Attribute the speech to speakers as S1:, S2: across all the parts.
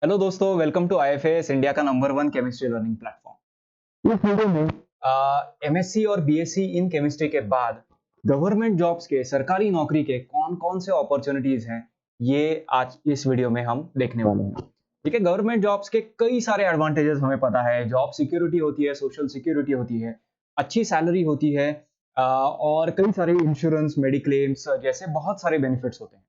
S1: Hello दोस्तों, welcome to IFS India का number 1 chemistry learning platform. इस वीडियो में एमएससी और बीएससी इन केमिस्ट्री के बाद गवर्नमेंट जॉब्स के सरकारी नौकरी के कौन-कौन से अपॉर्चुनिटीज हैं, ये आज इस वीडियो में हम देखने वाले हैं। ठीक है, गवर्नमेंट जॉब्स के कई सारे एडवांटेजेस हमें पता है। जॉब सिक्योरिटी होती है, सोशल सिक्योरिटी होती है, अच्छी सैलरी होती है और कई सारे इंश्योरेंस, मेडिक्लेम्स जैसे बहुत सारे बेनिफिट्स होते हैं।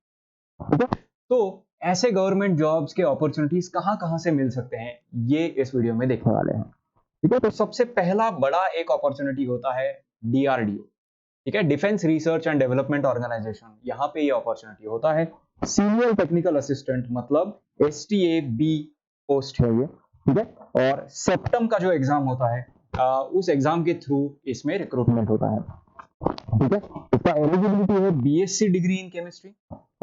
S1: ठीक है, तो ऐसे गवर्नमेंट जॉब्स के अपॉर्चुनिटीज कहाँ-कहाँ से मिल सकते हैं, ये इस वीडियो में देखने वाले हैं। ठीक है, तो सबसे पहला बड़ा एक अपॉर्चुनिटी होता है डीआरडीओ। ठीक है, defence research and development organisation, यहाँ पे ये अपॉर्चुनिटी होता है। सीनियर टेक्निकल असिस्टेंट मतलब एसटीएबी पोस्ट है ये। ठीक है, और सेप्टम का जो एग्जाम होता है उस एग्जाम के थ्रू इसमें रिक्रूटमेंट होता है। ठीक है, इसका एलिजिबिलिटी है बीएससी डिग्री इन केमिस्ट्री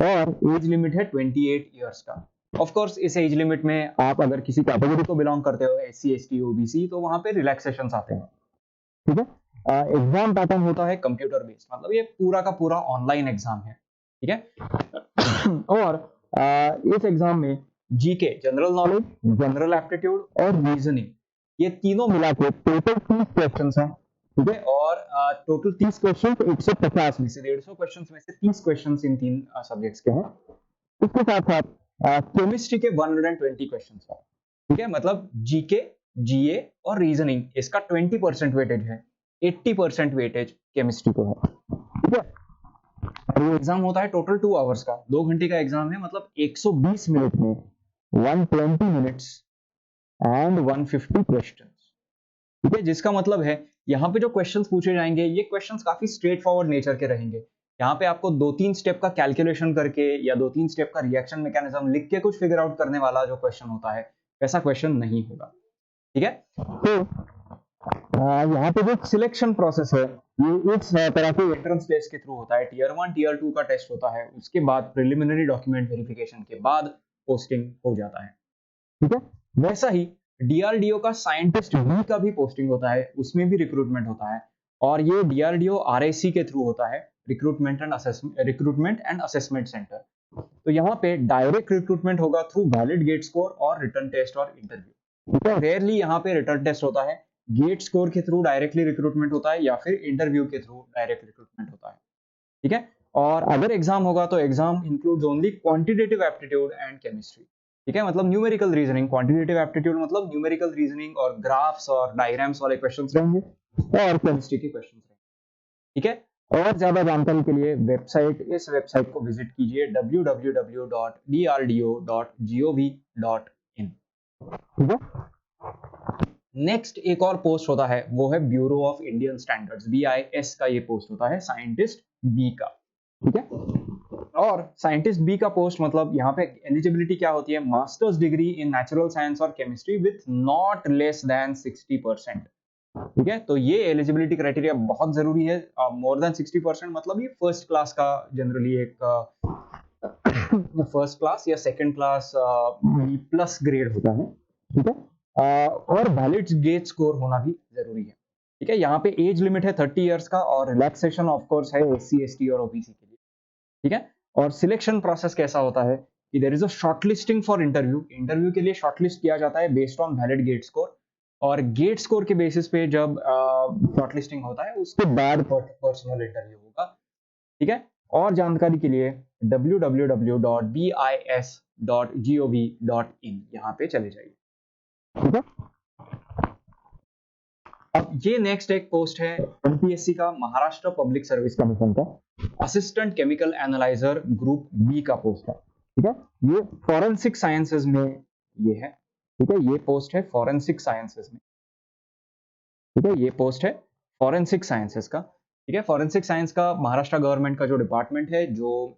S1: और एज लिमिट है 28 इयर्स का। ऑफ कोर्स इस एज लिमिट में आप अगर किसी कैटेगरी को बिलोंग करते हो, एससी, एसटी, ओबीसी, तो वहां पे रिलैक्सेशंस आते हैं। ठीक है, एग्जाम पैटर्न होता है कंप्यूटर बेस्ड, मतलब ये पूरा का पूरा ऑनलाइन एग्जाम है। ठीक है और इस एग्जाम में GK, general knowledge, general aptitude और रीजनिंग, ये तीनों मिला के टोटल 30 क्वेश्चंस हैं। ठीक है, और टोटल 30 क्वेश्चंस 150 में से 150 क्वेश्चंस में से 30 क्वेश्चंस इन तीन सब्जेक्ट्स के हैं। इसके साथ साथ केमिस्ट्री के 120 क्वेश्चंस हैं। ठीक है, मतलब जीके, जीए और रीजनिंग, इसका 20% वेटेज है, 80% वेटेज केमिस्ट्री को है। ठीक है, और ये एग्जाम होता है टोटल 2 आवर्स का, 2 घंटे का एग्जाम है, मतलब 120 मिनट में 120 मिनट्स एंड 150 क्वेश्चंस। ठीक है, जिसका मतलब है यहाँ पे जो क्वेश्चंस पूछे जाएंगे, ये क्वेश्चंस काफी स्ट्रेट फॉरवर्ड नेचर के रहेंगे। यहाँ पे आपको 2-3 स्टेप का कैलकुलेशन करके या 2-3 स्टेप का रिएक्शन मैकेनिज्म लिख के कुछ फिगर आउट करने वाला जो क्वेश्चन होता है, वैसा क्वेश्चन नहीं होगा। ठीक है, तो यहाँ पे जो सिलेक्शन प्रोसेस है, ये इस तरह के एंट्रेंस टेस्ट के थ्रू होता है। टीयर 1, टीयर 2 का टेस्ट होता है, उसके बाद प्रिलिमिनरी डॉक्यूमेंट वेरिफिकेशन के बाद पोस्टिंग हो जाता है। ठीक है, वैसा ही डीआरडीओ का साइंटिस्ट बी का भी पोस्टिंग होता है, उसमें भी रिक्रूटमेंट होता है, और ये डीआरडीओ आरआईसी के थ्रू होता है, रिक्रूटमेंट एंड असेसमेंट सेंटर। तो यहाँ पे डायरेक्ट रिक्रूटमेंट होगा थ्रू वैलिड गेट स्कोर और रिटन टेस्ट और इंटरव्यू। ठीक है, रेयरली यहाँ पे रिटन टेस्ट होता है, गेट स्कोर के थ्रू डायरेक्टली रिक्रूटमेंट होता है या फिर इंटरव्यू के थ्रू डायरेक्ट रिक्रूटमेंट होता है। ठीक है, और अगर एग्जाम होगा तो exam includes only quantitative aptitude and chemistry. ठीक है, मतलब न्यूमेरिकल रीजनिंग, क्वांटिटेटिव एप्टीट्यूड मतलब न्यूमेरिकल रीजनिंग और ग्राफ्स और डायग्राम्स वाले क्वेश्चंस रहेंगे, और केमिस्ट्री के क्वेश्चंस रहेंगे। ठीक है, और ज्यादा जानकारी के लिए इस वेबसाइट को विजिट कीजिए www.drdo.gov.in। ठीक है, नेक्स्ट एक और पोस्ट होता है, वो है bureau of Indian standards, BIS का ये पोस्ट होता है, साइंटिस्ट बी का। ठीक है, और साइंटिस्ट बी का पोस्ट मतलब यहाँ पे एलिजिबिलिटी क्या होती है, masters degree in natural science और chemistry with not less than 60%। ठीक है, तो ये एलिजिबिलिटी क्राइटेरिया बहुत जरूरी है। मोर देन 60% मतलब ये फर्स्ट क्लास का जनरली एक फर्स्ट क्लास या सेकंड क्लास प्लस ग्रेड होता है। ठीक है, और वैलिड गेट स्कोर होना भी जरूरी है। ठीक है, यहाँ पे एज लिमिट है 30 इयर्स का, और रिलैक्सेशन ऑफ कोर्स है एससी, एसटी और ओबीसी के लिए। ठीक है, और सिलेक्शन प्रोसेस कैसा होता है कि there is a shortlisting for interview के लिए शॉर्टलिस्ट किया जाता है based on valid GATE score, और गेट स्कोर के बेसिस पे जब शॉर्टलिस्टिंग होता है उसके बाद पर्सनल इंटरव्यू होगा। ठीक है, और जानकारी के लिए www.bis.gov.in यहाँ पे चले जाइए। ठीक है, अब ये नेक्स्ट एक पोस्ट है एमपीएससी का, महाराष्ट्र पब्लिक सर्विस कमीशन का assistant chemical analyser group B का पोस्ट है। ठीक है, ये फॉरेंसिक साइंसेज में ये है। ठीक है, ये पोस्ट है फॉरेंसिक साइंसेज में। ठीक है, ये पोस्ट है फॉरेंसिक साइंसेज का। ठीक है, फॉरेंसिक साइंस का महाराष्ट्र गवर्नमेंट का जो डिपार्टमेंट है, जो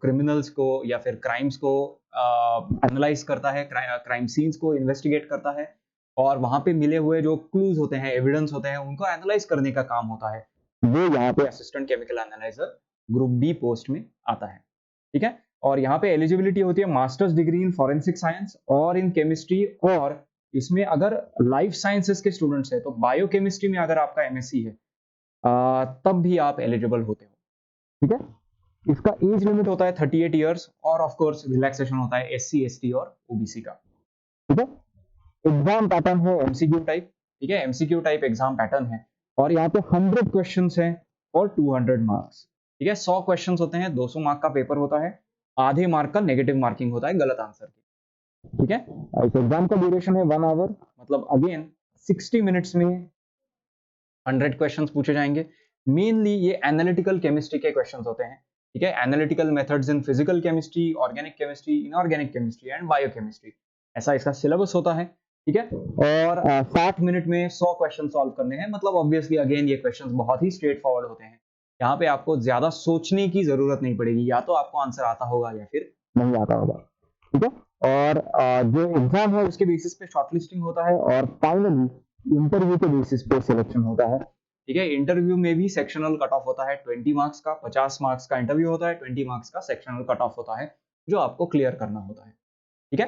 S1: क्रिमिनल्स को या फिर क्राइम्स को एनालाइज करता है, क्राइम सीन्स को इन्वेस्टिगेट करता है, और वहां पे मिले हुए जो क्लूज होते हैं, एविडेंस होते हैं, उनको एनालाइज करने का काम होता है, वो यहाँ पे assistant chemical analyser group B post में आता है। ठीक है, और यहाँ पे एलिजिबिलिटी होती है masters degree in forensic science और इन केमिस्ट्री, और इसमें अगर लाइफ साइंसेस के स्टूडेंट्स है तो बायोकेमिस्ट्री में अगर आपका एमएससी है तब भी आप एलिजिबल होते हो। ठीक है, इसका एज लिमिट होता है 38 इयर्स और ऑफ कोर्स रिलैक्सेशन होता है SC ST और OBC का। ठीक है, एग्जाम पैटर्न है MCQ टाइप। ठीक है, MCQ टाइप एग्जाम पैटर्न है और यहाँ पे 100 क्वेश्चंस हैं और 200 मार्क्स। ठीक है, 100 क्वेश्चंस होते हैं, 200 मार्क का पेपर होता है, आधे मार्क का नेगेटिव मार्किंग होता है गलत आंसर की। ठीक है, इस एग्जाम का ड्यूरेशन है 1 आवर, मतलब अगेन 60 मिनट्स में 100 क्वेश्चंस पूछे जाएंगे। मेनली ये एनालिटिकल केमिस्ट्री के क्वेश्चंस होते हैं। ठीक है, analytical methods in physical chemistry, organic chemistry, inorganic chemistry and biochemistry, ऐसा इसका सिलेबस होता है। ठीक है, और 60 मिनट में 100 क्वेश्चन सॉल्व करने हैं, मतलब ऑब्वियसली अगेन ये क्वेश्चंस बहुत ही स्ट्रेट फॉरवर्ड होते हैं। यहाँ पे आपको ज्यादा सोचने की जरूरत नहीं पड़ेगी, या तो आपको आंसर आता होगा या फिर नहीं आता होगा। ठीक है, और जो एग्जाम है उसके बेसिस पे शॉर्टलिस्टिंग होता है और फाइनली इंटरव्यू के बेसिस पे सिलेक्शन होता है। ठीक है, इंटरव्यू में भी सेक्शनल कट ऑफ होता है 20 मार्क्स का, 50 मार्क्स का इंटरव्यू होता है, 20 मार्क्स का सेक्शनल कट ऑफ होता है जो आपको क्लियर करना होता है। ठीक है,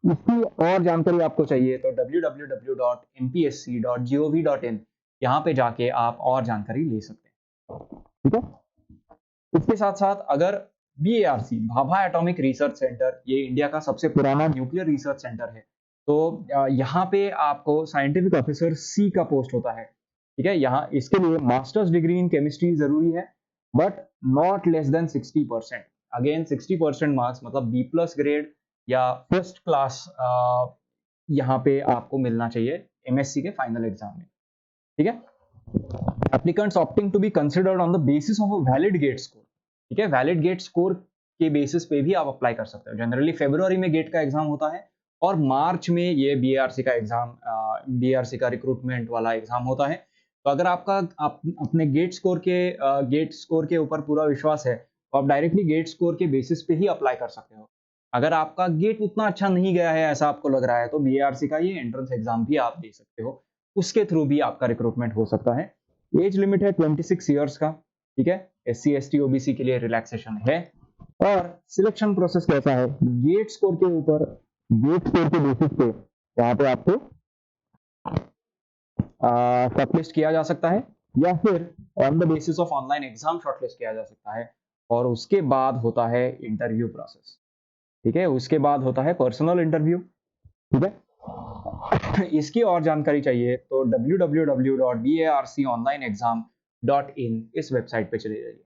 S1: इसकी और जानकारी आपको चाहिए तो www.mpsc.gov.in यहाँ पे जाके आप और जानकारी ले सकते हैं। ठीक है, इसके साथ साथ अगर BARC Bhabha atomic research centre, ये इंडिया का सबसे पुराना न्यूक्लियर रिसर्च सेंटर है, तो यहाँ पे आपको साइंटिफिक ऑफिसर C का पोस्ट होता है। ठीक है, यहाँ इसके लिए मास्टर्स डिग्री इन केमिस्ट्री जरूरी है, but not less than 60%। Again 60% marks मतलब B+ ग्रेड या फर्स्ट क्लास यहाँ पे आपको मिलना चाहिए MSc के फाइनल एग्जाम में। ठीक है, applicants opting to be considered on the basis of a valid gate score। ठीक है, वैलिड गेट स्कोर के बेसिस पे भी आप अप्लाई कर सकते हो। जनरली फरवरी में गेट का एग्जाम होता है और मार्च में ये BARC का एग्जाम, BARC का रिक्रूटमेंट वाला एग्जाम होता है। तो अगर आपका अपने गेट स्कोर के ऊपर पूरा विश्वास है तो आप डायरेक्टली गेट स्कोर के बेसिस पे ही अप्लाई कर सकते हो। अगर आपका गेट उतना अच्छा नहीं गया है ऐसा आपको लग रहा है तो BARC का ये एंट्रेंस एग्जाम भी आप दे सकते हो, उसके थ्रू भी आपका रिक्रूटमेंट हो सकता है। एज लिमिट है 26 इयर्स का। ठीक है, SC ST OBC के लिए रिलैक्सेशन है। और सिलेक्शन प्रोसेस कैसा है, गेट स्कोर के ऊपर, गेट स्कोर के बेसिस पे यहाँ पे आपको शॉर्टलिस्ट किया जा सकता है या फिर on the basis of online exam shortlist किया जा सकता है और उसके बाद होता है इंटरव्यू प्रोसेस। ठीक है, उसके बाद होता है पर्सनल इंटरव्यू। ठीक है, इसकी और जानकारी चाहिए तो www.barconlineexam.in इस वेबसाइट पे चले जाइए।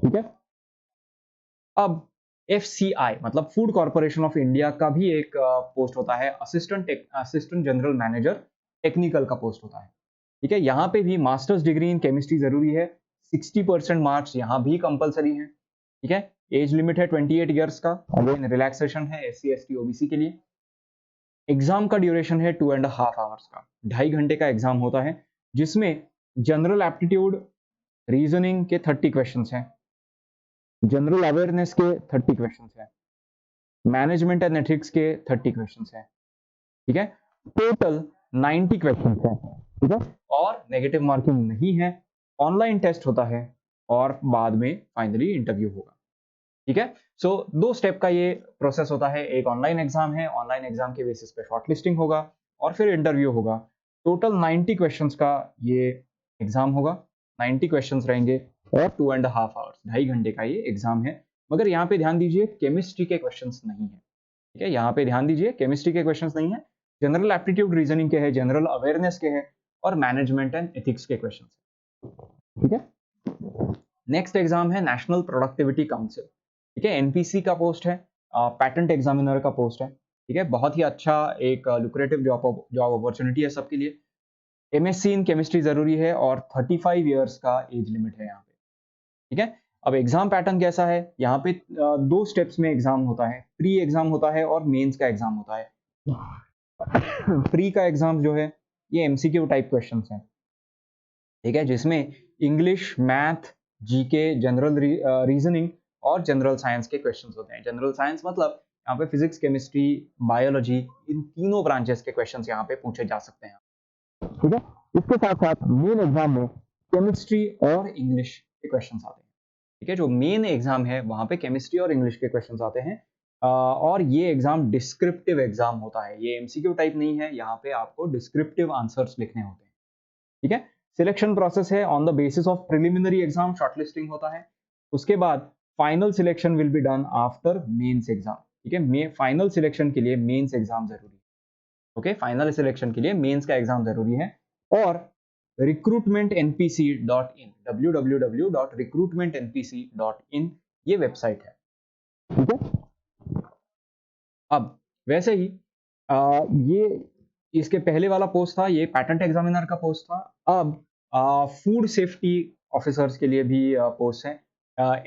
S1: ठीक है, अब FCI मतलब फूड कॉर्पोरेशन ऑफ इंडिया का भी एक पोस्ट होता है, असिस्टेंट जनरल मैनेजर टेक्निकल का पोस्ट होता है। ठीक है, यहाँ पे भी मास्टर्स डिग्री इन केमिस्ट्री जरूरी है, 60% मार्क्स यहाँ भी कंपलसरी है। ठीक है, एज लिमिट है 28 इयर्स का, अगेन रिलैक्सेशन है SC ST OBC के लिए। एग्जाम का ड्यूरेशन है 2.5 आवर्स का, 2.5 घंटे का एग्जाम होता है, जिसमें जनरल एप्टीट्यूड रीजनिंग के 30 क्वेश्चंस हैं, जनरल अवेयरनेस के 30 क्वेश्चंस हैं, मैनेजमेंट एंड एथिक्स के 30 क्वेश्चंस हैं। ठीक है, टोटल 90 क्वेश्चंस हैं। ठीक है, और नेगेटिव मार्किंग नहीं है, ऑनलाइन टेस्ट होता है और बाद में फाइनली इंटरव्यू होगा। ठीक है, सो 2 स्टेप का ये प्रोसेस होता है, एक ऑनलाइन एग्जाम है, ऑनलाइन एग्जाम के बेसिस पे शॉर्टलिस्टिंग होगा और फिर इंटरव्यू होगा। टोटल 90 क्वेश्चंस का ये एग्जाम होगा, 90 क्वेश्चंस रहेंगे और 2.5 आवर्स, 2.5 घंटे का ये एग्जाम है। मगर यहाँ पे ध्यान दीजिए केमिस्ट्री के क्वेश्चंस नहीं है। ठीक है, यहाँ पे ध्यान दीजिए केमिस्ट्री के क्वेश्चंस नहीं है, जनरल एप्टीट्यूड रीजनिंग के है, जनरल अवेयरनेस के है और मैनेजमेंट एंड एथिक्स के क्वेश्चंस। ठीक है, नेक्स्ट एग्जाम है नेशनल प्रोडक्टिविटी काउंसिल। ठीक है, NPC का पोस्ट है, पैटेंट एग्जामिनर का पोस्ट है। ठीक है, बहुत ही अच्छा एक लुक्रेटिव जॉब अपॉर्चुनिटी है सबके लिए। MSc इन केमिस्ट्री जरूरी है और 35 इयर्स का एज लिमिट है यहाँ पे। ठीक है, अब एग्जाम पैटर्न कैसा है, यहाँ पे 2 स्टेप्स में एग्जाम होता है, प्री एग्जाम होता है और मेंस का एग्जाम होता है। प्री का एग्जाम जो है ये MCQ टाइप क्वेश्चंस हैं। ठीक है, जिसमें English, math, GK, general reasoning और जनरल साइंस के क्वेश्चंस होते हैं। जनरल साइंस मतलब यहाँ पे फिजिक्स, केमिस्ट्री, बायोलॉजी, इन तीनों ब्रांचेस के क्वेश्चंस यहाँ पे पूछे जा सकते हैं। ठीक है, इसके साथ साथ मेन एग्जाम में केमिस्ट्री और इंग्लिश के क्वेश्चंस आते हैं। ठीक है, जो मेन एग्जाम है वहां पे केमिस्ट्री और इंग्लिश के क्वेश्चंस आते हैं और ये एग्जाम डिस्क्रिप्टिव एग्जाम होता है, ये MCQ टाइप नहीं है, यहाँ पे आपको डिस्क्रिप्टिव आंसर्स लिखने होते हैं। ठीक है, सिलेक्शन प्रोसेस है on the basis of preliminary exam shortlisting होता है, उसके बाद final selection will be done after mains exam. ठीक है, फाइनल सिलेक्शन के लिए मेंस एग्जाम जरूरी है। ओके, फाइनल सिलेक्शन के लिए मेंस का एग्जाम जरूरी है। और recruitmentnpc.in www.recruitmentnpc.in ये वेबसाइट है। ठीक है, अब वैसे ही ये इसके पहले वाला पोस्ट था, ये पैटेंट एग्जामिनर का पोस्ट था। अब फूड सेफ्टी ऑफिसर्स के लिए भी पोस्ट है।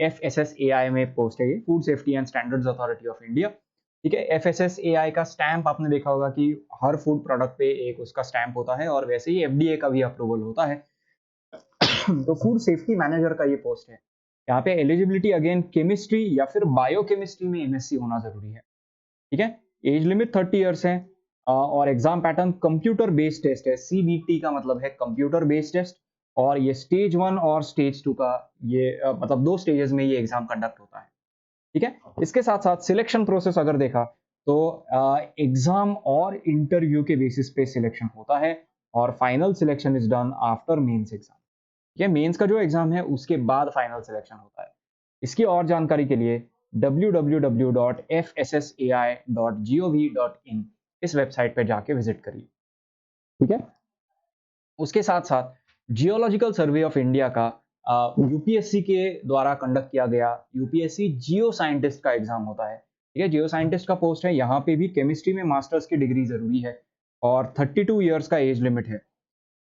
S1: FSSAI में पोस्ट है ये, food safety and standards authority of India. ठीक है, FSSAI का स्टैंप आपने देखा होगा कि हर फूड प्रोडक्ट पे एक उसका स्टैंप होता है, और वैसे ही FDA का भी अप्रूवल होता है। तो फूड सेफ्टी मैनेजर का ये पोस्ट है। यहाँ पे एलिजिबिलिटी अगेन केमिस्ट्री या फिर बायोकेमिस्ट्री में MSc होना जरूरी है। ठीक है, एज लिमिट 30 इयर्स है, और exam pattern computer based test है। CBT का मतलब है कंप्यूटर बेस्ड टेस्ट, और ये स्टेज 1 और स्टेज 2 का ये मतलब 2 स्टेजेस में ये एग्जाम कंडक्ट होता है। ठीक है, इसके साथ साथ सिलेक्शन प्रोसेस अगर देखा तो एग्जाम और इंटरव्यू के बेसिस पे सिलेक्शन होता है, और final selection is done after mains exam. ठीक है, मेंस का जो एग्जाम है उसके बाद फाइनल सिलेक्शन होता है। इसकी और जानकारी के लिए www.fssai.gov.in इस वेबसाइट पे जाके विजिट करिए। ठीक है, उसके साथ साथ जियोलॉजिकल सर्वे ऑफ इंडिया का UPSC के द्वारा कंडक्ट किया गया UPSC जियो साइंटिस्ट का एग्जाम होता है। ठीक है, जियो साइंटिस्ट का पोस्ट है, यहाँ पे भी केमिस्ट्री में मास्टर्स की डिग्री जरूरी है, और 32 इयर्स का एज लिमिट है।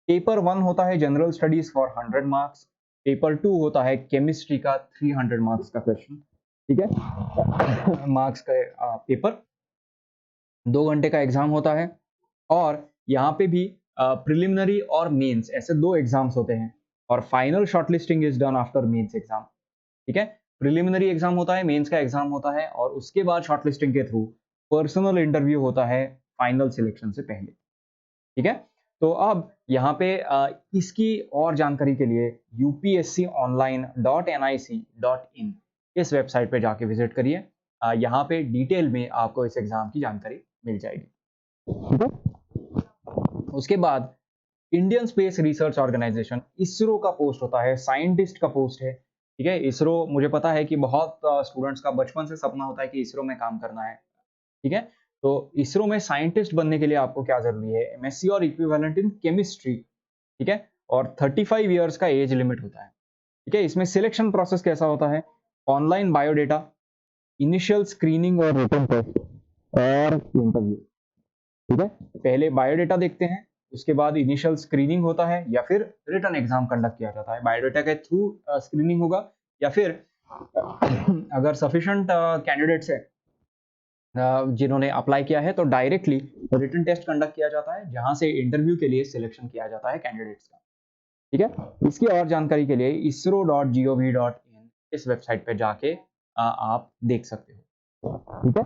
S1: पेपर 1 होता है general studies for 100 marks, paper 2 होता है केमिस्ट्री का 300 मार्क्स का क्वेश्चन। ठीक है, मार्क्स का पेपर 2 घंटे का एग्जाम होता है, और यहाँ पे भी प्रिलिमिनरी और मेंस ऐसे 2 एग्जाम्स होते हैं, और final shortlisting is done after mains exam. ठीक है, प्रिलिमिनरी एग्जाम होता है, मेंस का एग्जाम होता है, और उसके बाद शॉर्टलिस्टिंग के थ्रू पर्सनल इंटरव्यू होता है फाइनल सिलेक्शन से पहले। ठीक है, तो अब यहाँ पे इसकी और जानकारी के लिए upsconline.nic.in इस वेबसाइट पे जाके विजिट करिए। यहाँ पे डिटेल में आपको इस एग्जाम की जानकारी मिल जाएगी। ठीक है, उसके बाद Indian space research organisation ISRO का पोस्ट होता है, साइंटिस्ट का पोस्ट है। ठीक है, इसरो मुझे पता है कि बहुत स्टूडेंट्स का बचपन से सपना होता है कि इसरो में काम करना है। ठीक है, तो इसरो में साइंटिस्ट बनने के लिए आपको क्या जरूरी है, MSc और इक्विवेलेंट इन केमिस्ट्री। ठीक है, और 35 इयर्स का एज लिमिट होता है। ठीक है, इसमें सिलेक्शन प्रोसेस कैसा होता है, ऑनलाइन बायोडेटा, इनिशियल स्क्रीनिंग और रिटन टेस्ट और इंटरव्यू। ठीक है, पहले बायोडेटा देखते हैं, उसके बाद इनिशियल स्क्रीनिंग होता है, या फिर रिटन एग्जाम कंडक्ट किया जाता है। बायोडेटा के थ्रू स्क्रीनिंग होगा, या फिर अगर सफिशिएंट कैंडिडेट्स है जिन्होंने अप्लाई किया है, तो डायरेक्टली रिटन टेस्ट कंडक्ट किया जाता है, जहां से इंटरव्यू के लिए सिलेक्शन किया जाता है कैंडिडेट्स का। ठीक है, इसकी और जानकारी के लिए isro.gov.in इस वेबसाइट पे जाके आप देख सकते हो। ठीक है,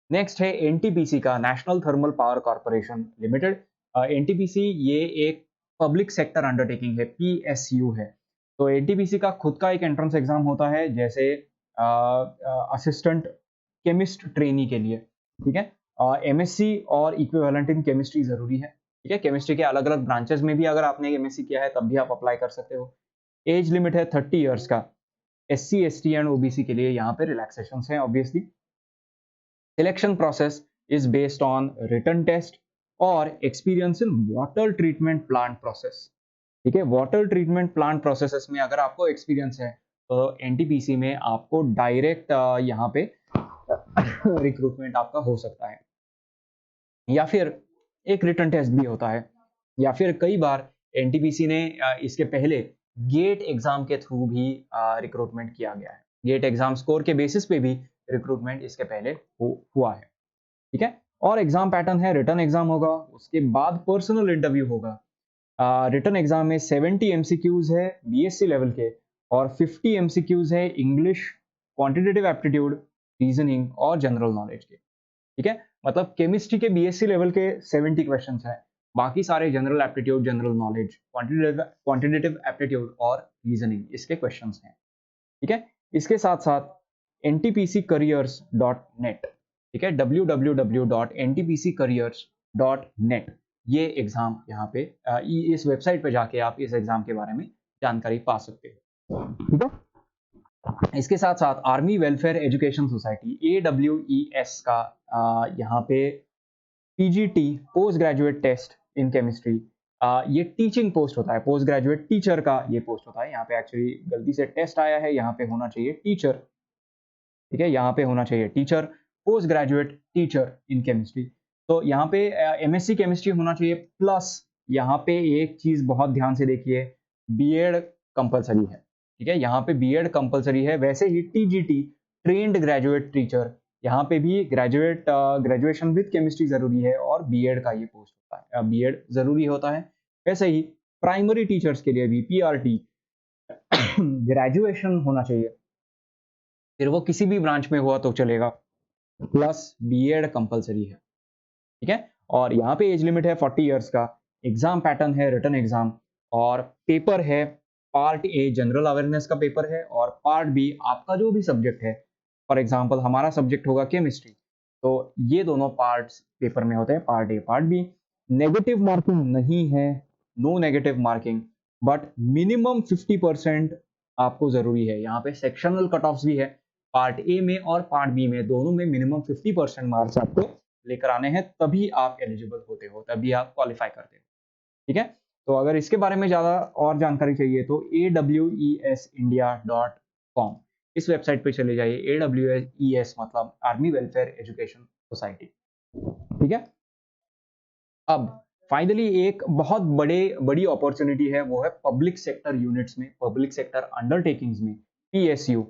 S1: नेक्स्ट है NTPC का, national thermal power corporation limited. NTPC ये एक पब्लिक सेक्टर अंडरटेकिंग है, PSU है। तो NTPC का खुद का एक एंट्रेंस एग्जाम होता है, जैसे असिस्टेंट केमिस्ट ट्रेनी के लिए। ठीक है, MSc और इक्विवेलेंट इन केमिस्ट्री जरूरी है। ठीक है, केमिस्ट्री के अलग अलग ब्रांचेस में भी अगर आपने MSc किया है तब भी आप अप्लाई कर सकते हो। एज लिमिट है 30 इयर्स का। SC ST एंड OBC के लिए यहाँ पे रिलैक्सेशन है obviously. Selection process is based on written test और experience in water treatment plant process. ठीक है, वाटर ट्रीटमेंट प्लांट प्रोसेसेस में अगर आपको एक्सपीरियंस है तो NTPC में आपको डायरेक्ट यहाँ पे रिक्रूटमेंट आपका हो सकता है, या फिर एक रिटन टेस्ट भी होता है, या फिर कई बार NTPC ने इसके पहले गेट एग्जाम के थ्रू भी रिक्रूटमेंट किया गया है। गेट एग्जाम स्कोर के बेसिस पे भी रिक्रूटमेंट इसके पहले हुआ है। ठीक है, और एग्जाम पैटर्न है, रिटन एग्जाम होगा, उसके बाद पर्सनल इंटरव्यू होगा। रिटन एग्जाम में 70 MCQs है BSc लेवल के, और 50 MCQs है इंग्लिश, क्वांटिटेटिव एप्टीट्यूड, रीजनिंग और जनरल नॉलेज के। ठीक है, मतलब केमिस्ट्री के BSc लेवल के 70 क्वेश्चंस हैं, बाकी सारे general aptitude, general knowledge, quantitative aptitude और रीजनिंग इसके क्वेश्चंस हैं। ठीक है, इसके साथ साथ ntpccareers.net, ठीक है, www.ntpccareers.net ये एग्जाम यहाँ पे इस वेबसाइट पे जाके आप इस एग्जाम के बारे में जानकारी पा सकते हो। ठीक है, इसके साथ साथ army welfare education society AWES का यहाँ पे PGT post graduate test in chemistry, ये टीचिंग पोस्ट होता है, पोस्ट ग्रेजुएट टीचर का ये पोस्ट होता है। यहाँ पे एक्चुअली गलती से टेस्ट आया है, यहाँ पे होना चाहिए टीचर। ठीक है, यहाँ पे होना चाहिए teacher, post graduate teacher in chemistry. तो यहाँ पे MSc केमिस्ट्री होना चाहिए, प्लस यहाँ पे एक चीज बहुत ध्यान से देखिए, बीएड कंपलसरी है। ठीक है, यहाँ पे बीएड कंपलसरी है। वैसे ही TGT ट्रेंड ग्रेजुएट टीचर, यहाँ पे भी ग्रेजुएशन विद केमिस्ट्री जरूरी है और बीएड का ये पोस्ट होता है, बीएड जरूरी होता है। वैसे ही प्राइमरी टीचर्स के लिए भी PRT ग्रेजुएशन होना चाहिए, फिर वो किसी भी ब्रांच में हुआ तो चलेगा, प्लस बीएड कंपलसरी है। ठीक है, और यहाँ पे एज लिमिट है 40 इयर्स का। एग्जाम पैटर्न है रिटन एग्जाम, और पेपर है पार्ट ए जनरल अवेयरनेस का पेपर है, और पार्ट बी आपका जो भी सब्जेक्ट है, फॉर एग्जांपल हमारा सब्जेक्ट होगा केमिस्ट्री, तो ये दोनों पार्ट्स पेपर में होते हैं, part A part B. Negative marking नहीं है, no negative marking, but minimum 50% आपको जरूरी है। यहाँ पे सेक्शनल कट ऑफ्स भी है, पार्ट ए में और पार्ट बी में दोनों में मिनिमम 50% मार्क्स आपको लेकर आने हैं, तभी आप एलिजिबल होते हो, तभी आप क्वालिफाई करते हो। ठीक है, तो अगर इसके बारे में ज्यादा और जानकारी चाहिए तो awesindia.com इस वेबसाइट पे चले जाइए। AWES मतलब आर्मी वेलफेयर एजुकेशन सोसाइटी। ठीक है, अब फाइनली एक बहुत बड़ी अपॉर्चुनिटी है, वो है पब्लिक सेक्टर यूनिट्स में, पब्लिक सेक्टर अंडरटेकिंग्स में, PSU।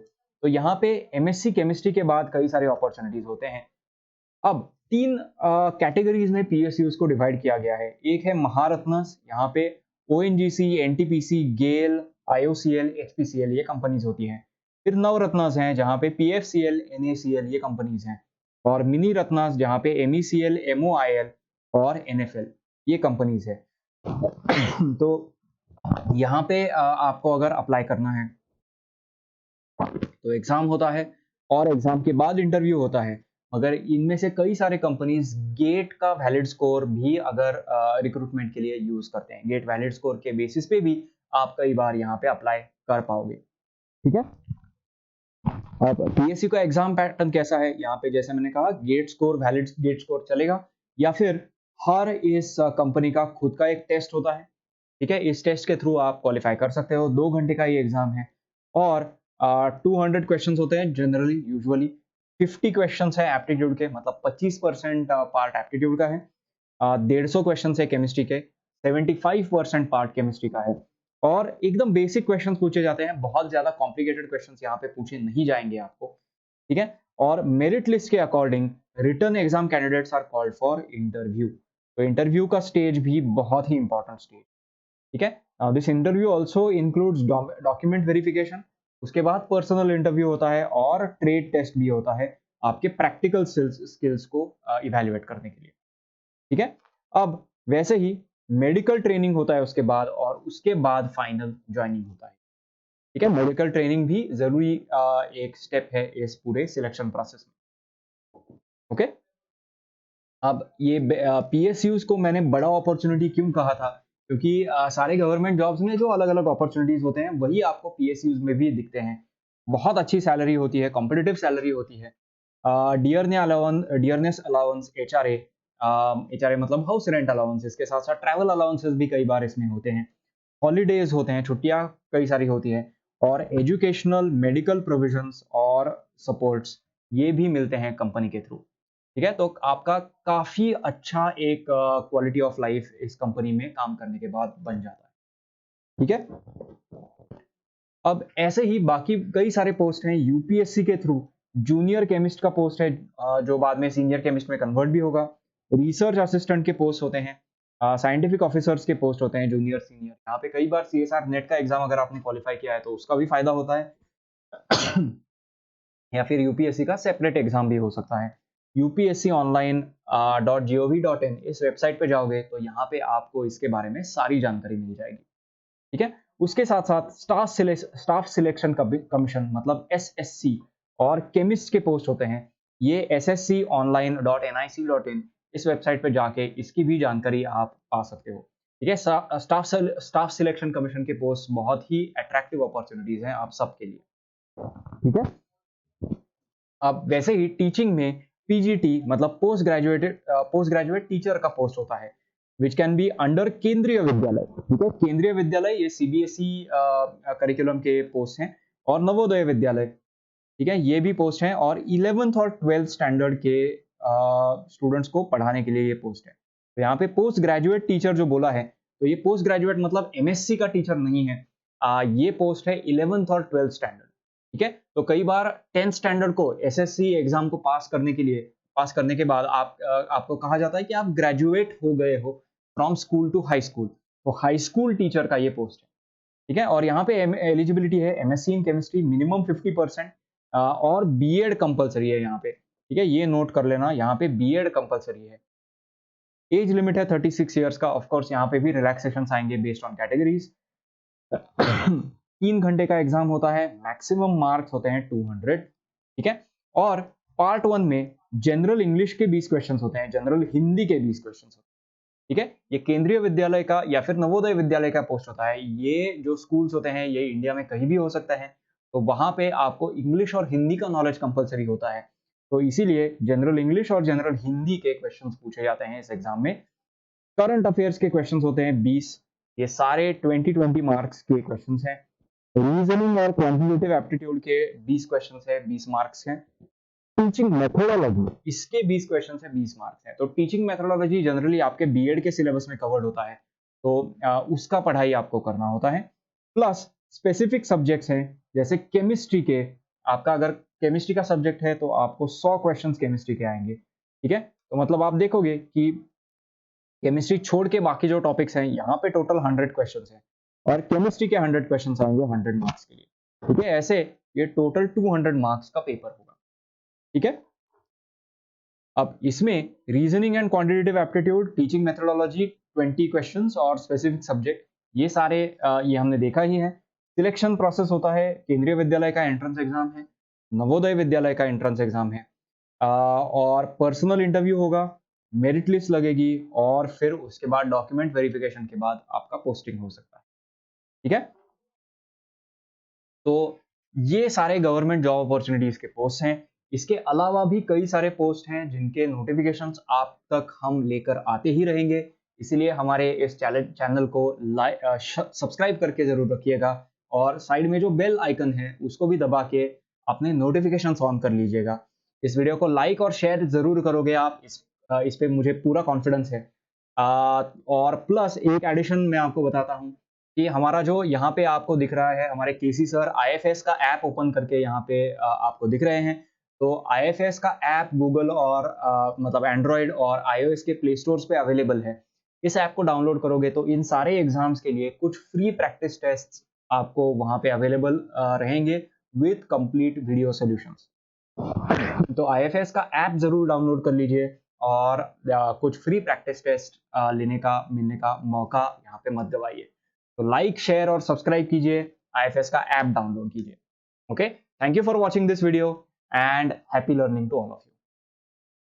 S1: तो यहाँ पे MSc केमिस्ट्री के बाद कई सारे अपॉर्चुनिटीज होते हैं। अब 3 कैटेगरीज में PSUs को डिवाइड किया गया है। एक है महारत्नस, यहाँ पे ONGC, NTPC, गेल, IOCL, HPCL ये कंपनीज होती हैं। फिर नवरत्नस हैं जहाँ पे PFCL, NACL ये कंपनीज हैं, और मिनी रत्नस जहाँ पे MECL, MOIL और NFL ये कंपनीज है। तो यहाँ पे आपको अगर अप्लाई करना है तो एग्जाम होता है, और एग्जाम के बाद इंटरव्यू होता है। मगर इनमें से कई सारे कंपनीज गेट का वैलिड स्कोर भी अगर रिक्रूटमेंट के लिए यूज करते हैं, गेट वैलिड स्कोर के बेसिस पे भी आप कई बार यहाँ पे अप्लाई कर पाओगे। ठीक है, अब PSU का एग्जाम पैटर्न कैसा है, यहाँ पे जैसे मैंने कहा GATE score, valid GATE score चलेगा, या फिर हर इस कंपनी का खुद का एक टेस्ट होता है। ठीक है, इस टेस्ट के थ्रू आप क्वालिफाई कर सकते हो। 2 घंटे का ये एग्जाम है, और 200 क्वेश्चंस होते हैं जनरली, यूजुअली 50 क्वेश्चंस है एप्टीट्यूड के, मतलब 25% पार्ट एप्टीट्यूड का है, 150 क्वेश्चंस है केमिस्ट्री के, 75% पार्ट केमिस्ट्री का है, और एकदम बेसिक क्वेश्चंस पूछे जाते हैं, बहुत ज्यादा कॉम्प्लिकेटेड क्वेश्चंस यहाँ पे पूछे नहीं जाएंगे आपको। ठीक है, और मेरिट लिस्ट के according written exam candidates are called for interview. तो इंटरव्यू का स्टेज भी बहुत ही इंपॉर्टेंट स्टेज। ठीक है, this interview also includes document verification, उसके बाद पर्सनल इंटरव्यू होता है, और ट्रेड टेस्ट भी होता है आपके प्रैक्टिकल स्किल्स को इवैल्यूएट करने के लिए। ठीक है, अब वैसे ही मेडिकल ट्रेनिंग होता है उसके बाद, और उसके बाद फाइनल ज्वाइनिंग होता है। ठीक है, मेडिकल ट्रेनिंग भी जरूरी एक स्टेप है इस पूरे सिलेक्शन प्रोसेस में। ओके, अब ये PSUs को मैंने बड़ा अपॉर्चुनिटी क्यों कहा था, क्योंकि सारे गवर्नमेंट जॉब्स में जो अलग अलग अपॉर्चुनिटीज होते हैं वही आपको PSUs में भी दिखते हैं। बहुत अच्छी सैलरी होती है, कॉम्पिटिटिव सैलरी होती है, डियरनेस अलाउंस, HRA मतलब हाउस रेंट अलाउंस, इसके साथ साथ ट्रैवल अलाउंसेस भी कई बार इसमें होते हैं, हॉलीडेज होते हैं, छुट्टियां कई सारी होती है, और एजुकेशनल मेडिकल प्रोविजंस और सपोर्ट्स ये भी मिलते हैं कंपनी के थ्रू। ठीक है, तो आपका काफी अच्छा एक क्वालिटी ऑफ लाइफ इस कंपनी में काम करने के बाद बन जाता है। ठीक है, अब ऐसे ही बाकी कई सारे पोस्ट हैं UPSC के थ्रू। जूनियर केमिस्ट का पोस्ट है, जो बाद में सीनियर केमिस्ट में कन्वर्ट भी होगा। रिसर्च असिस्टेंट के पोस्ट होते हैं, साइंटिफिक ऑफिसर्स के पोस्ट होते हैं, जूनियर सीनियर। यहाँ पे कई बार CSR नेट का एग्जाम अगर आपने क्वालिफाई किया है तो उसका भी फायदा होता है। या फिर UPSC का सेपरेट एग्जाम भी हो सकता है। upsconline.gov.in इस वेबसाइट पे जाओगे तो यहाँ पे आपको इसके बारे में सारी जानकारी मिल जाएगी। ठीक है, उसके साथ साथ स्टाफ सिलेक्शन कमीशन मतलब SSC और केमिस्ट के पोस्ट होते हैं। ये ssconline.nic.in इस वेबसाइट पे जाके इसकी भी जानकारी आप पा सकते हो। ठीक है, स्टाफ सिलेक्शन कमीशन के पोस्ट बहुत ही अट्रैक्टिव अपॉर्चुनिटीज हैं आप सबके लिए। ठीक है, अब वैसे ही टीचिंग में पीजीटी मतलब पोस्ट ग्रेजुएट टीचर का पोस्ट होता है, विच कैन बी अंडर केंद्रीय विद्यालय। ठीक है, केंद्रीय विद्यालय ये सीबीएसई करिकुलम के पोस्ट हैं, और नवोदय विद्यालय, ठीक है, ये भी पोस्ट हैं, और 11th और 12th स्टैंडर्ड के स्टूडेंट्स को पढ़ाने के लिए ये पोस्ट है। तो यहाँ पे पोस्ट ग्रेजुएट टीचर जो बोला है, तो ये पोस्ट ग्रेजुएट मतलब एमएससी का टीचर नहीं है। ये पोस्ट है 11th और 12th स्टैंडर्ड। ठीक है, तो कई बार 10th स्टैंडर्ड को एसएससी एग्जाम को पास करने के बाद आपको कहा जाता है कि आप ग्रेजुएट हो गए हो from school to high school. तो हाई स्कूल टीचर का ये पोस्ट है। ठीक है, और यहाँ पे एलिजिबिलिटी है एमएससी इन केमिस्ट्री मिनिमम 50%, और बीएड कंपलसरी है यहाँ पे। ठीक है, ये नोट कर लेना, यहाँ पे बीएड कंपलसरी है। एज लिमिट है 36 ईयर्स का। ऑफ कोर्स यहाँ पे भी रिलैक्सेशन आएंगे बेस्ड ऑन कैटेगरीज। 3 घंटे का एग्जाम होता है, मैक्सिमम मार्क्स होते हैं 200। ठीक है, और पार्ट 1 में जनरल इंग्लिश के 20 क्वेश्चंस होते हैं, जनरल हिंदी के 20 क्वेश्चंस होते हैं। ठीक है, ये केंद्रीय विद्यालय का या फिर नवोदय विद्यालय का पोस्ट होता है। ये जो स्कूल्स होते हैं ये इंडिया में कहीं भी हो सकता है, तो वहां पे आपको इंग्लिश और हिंदी का नॉलेज कंपलसरी होता है। तो इसीलिए जनरल इंग्लिश और जनरल हिंदी के क्वेश्चंस पूछे जाते हैं इस एग्जाम में। करंट अफेयर्स के क्वेश्चंस होते हैं 20, ये सारे 20 मार्क्स के क्वेश्चंस हैं। रीजनिंग और क्वांटिटेटिव एप्टीट्यूड के 20 क्वेश्चंस है, 20 मार्क्स हैं। टीचिंग मेथोडोलॉजी, इसके 20 क्वेश्चन है, 20 मार्क्स है। तो टीचिंग मेथोडोलॉजी जनरली आपके बीएड के सिलेबस में कवर्ड होता है, तो उसका पढ़ाई आपको करना होता है। प्लस स्पेसिफिक सब्जेक्ट्स हैं, जैसे केमिस्ट्री के, आपका अगर केमिस्ट्री का सब्जेक्ट है तो आपको 100 क्वेश्चंस केमिस्ट्री के आएंगे। ठीक है, तो मतलब आप देखोगे कि केमिस्ट्री छोड़ के बाकी जो टॉपिक्स हैं यहाँ पे टोटल 100 क्वेश्चंस हैं, और केमिस्ट्री के 100 क्वेश्चंस आएंगे 100 मार्क्स के लिए। ठीक है, ऐसे ये टोटल 200 मार्क्स का पेपर होगा। ठीक है, अब इसमें reasoning and quantitative aptitude, teaching methodology 20 questions, और स्पेसिफिक सब्जेक्ट, ये सारे ये हमने देखा ही है। सिलेक्शन प्रोसेस होता है, केंद्रीय विद्यालय का एंट्रेंस एग्जाम है, नवोदय विद्यालय का एंट्रेंस एग्जाम है, और पर्सनल इंटरव्यू होगा, मेरिट लिस्ट लगेगी, और फिर उसके बाद डॉक्यूमेंट वेरिफिकेशन के बाद आपका पोस्टिंग हो सकता है। ठीक है, तो ये सारे गवर्नमेंट जॉब अपॉर्चुनिटीज के पोस्ट हैं। इसके अलावा भी कई सारे पोस्ट हैं जिनके नोटिफिकेशंस आप तक हम लेकर आते ही रहेंगे, इसीलिए हमारे इस चैनल को सब्सक्राइब करके जरूर रखिएगा, और साइड में जो बेल आइकन है उसको भी दबा के अपने नोटिफिकेशंस ऑन कर लीजिएगा। इस वीडियो को लाइक और शेयर जरूर करोगे आप, इस पे मुझे पूरा कॉन्फिडेंस है। और प्लस एक एडिशन मैं आपको बताता हूँ कि हमारा जो यहाँ पे आपको दिख रहा है, हमारे केसी सर आईएफएस का ऐप ओपन करके यहाँ पे आपको दिख रहे हैं। तो आईएफएस का ऐप गूगल और मतलब एंड्रॉयड और आईओएस के प्ले स्टोर्स पे अवेलेबल है। इस ऐप को डाउनलोड करोगे तो इन सारे एग्जाम्स के लिए कुछ फ्री प्रैक्टिस टेस्ट आपको वहां पे अवेलेबल रहेंगे विद कंप्लीट वीडियो सॉल्यूशंस। तो आईएफएस का ऐप जरूर डाउनलोड कर लीजिए, और कुछ फ्री प्रैक्टिस टेस्ट मिलने का मौका यहाँ पे मत गवाइए। तो लाइक, शेयर और सब्सक्राइब कीजिए, आईएफएस का ऐप डाउनलोड कीजिए। Okay, thank you for watching this video and happy learning to all of you.